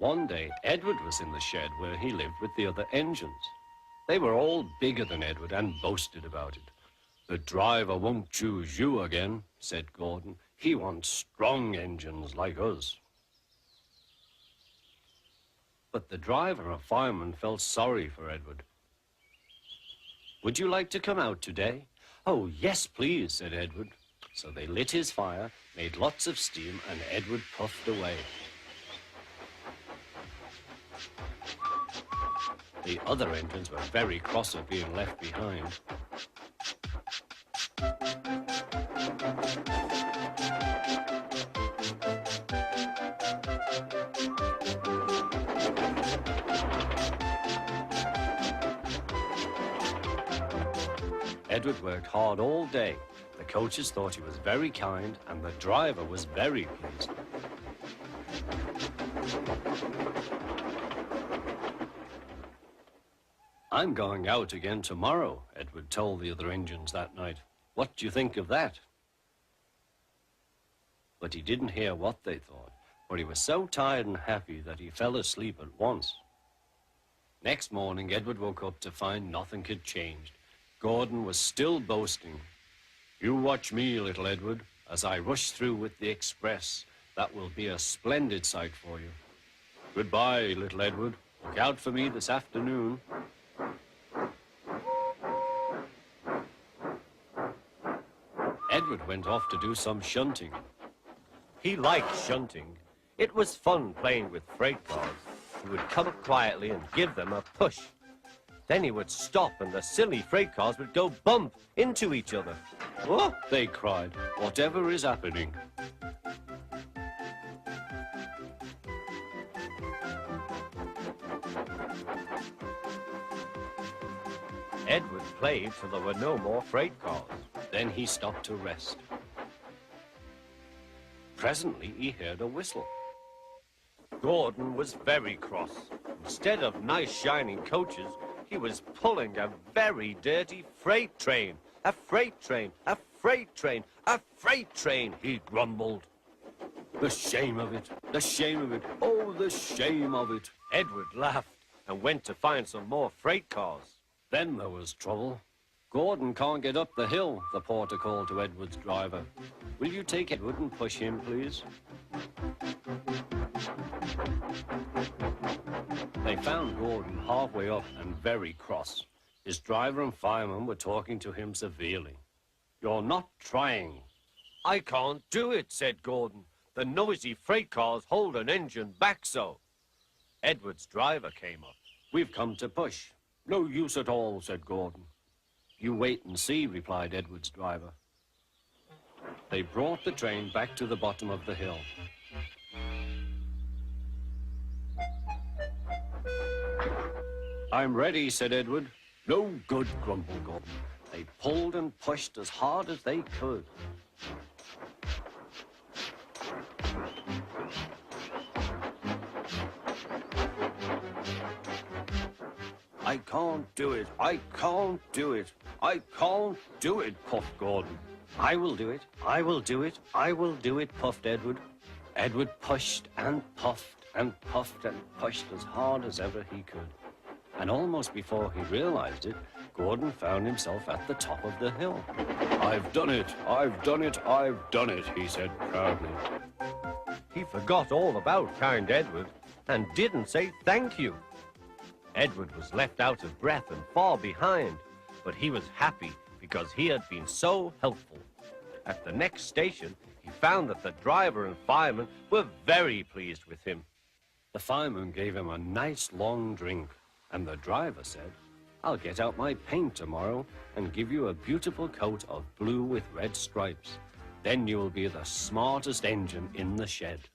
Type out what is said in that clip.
One day, Edward was in the shed where he lived with the other engines. They were all bigger than Edward and boasted about it. "The driver won't choose you again," said Gordon. "He wants strong engines like us." But the driver and fireman felt sorry for Edward. "Would you like to come out today?" "Oh, yes, please," said Edward. So they lit his fire, made lots of steam, and Edward puffed away. The other engines were very cross at being left behind. Edward worked hard all day. The coaches thought he was very kind, and the driver was very pleased. "I'm going out again tomorrow," Edward told the other engines that night. "What do you think of that?" But he didn't hear what they thought, for he was so tired and happy that he fell asleep at once. Next morning, Edward woke up to find nothing had changed. Gordon was still boasting. "You watch me, little Edward, as I rush through with the express. That will be a splendid sight for you. Goodbye, little Edward. Look out for me this afternoon." Edward went off to do some shunting. He liked shunting. It was fun playing with freight cars. He would come up quietly and give them a push. Then he would stop and the silly freight cars would go bump into each other. "Oh," they cried, "whatever is happening?" Edward played till there were no more freight cars. Then he stopped to rest. Presently, he heard a whistle. Gordon was very cross. Instead of nice shining coaches, he was pulling a very dirty freight train. "A freight train, a freight train, a freight train," he grumbled. "The shame of it, the shame of it, oh, the shame of it." Edward laughed and went to find some more freight cars. Then there was trouble. "Gordon can't get up the hill," the porter called to Edward's driver. "Will you take Edward and push him, please?" They found Gordon halfway up and very cross. His driver and fireman were talking to him severely. "You're not trying." "I can't do it," said Gordon. "The noisy freight cars hold an engine back so." Edward's driver came up. "We've come to push." "No use at all," said Gordon. "You wait and see," replied Edward's driver. They brought the train back to the bottom of the hill. "I'm ready," said Edward. "No good," grumbled Gordon. They pulled and pushed as hard as they could. "I can't do it, I can't do it, I can't do it," puffed Gordon. "I will do it, I will do it, I will do it," puffed Edward. Edward pushed and puffed and puffed and pushed as hard as ever he could. And almost before he realized it, Gordon found himself at the top of the hill. "I've done it, I've done it, I've done it," he said proudly. He forgot all about kind Edward and didn't say thank you. Edward was left out of breath and far behind, but he was happy because he had been so helpful. At the next station, he found that the driver and fireman were very pleased with him. The fireman gave him a nice long drink, and the driver said, "I'll get out my paint tomorrow and give you a beautiful coat of blue with red stripes. Then you will be the smartest engine in the shed."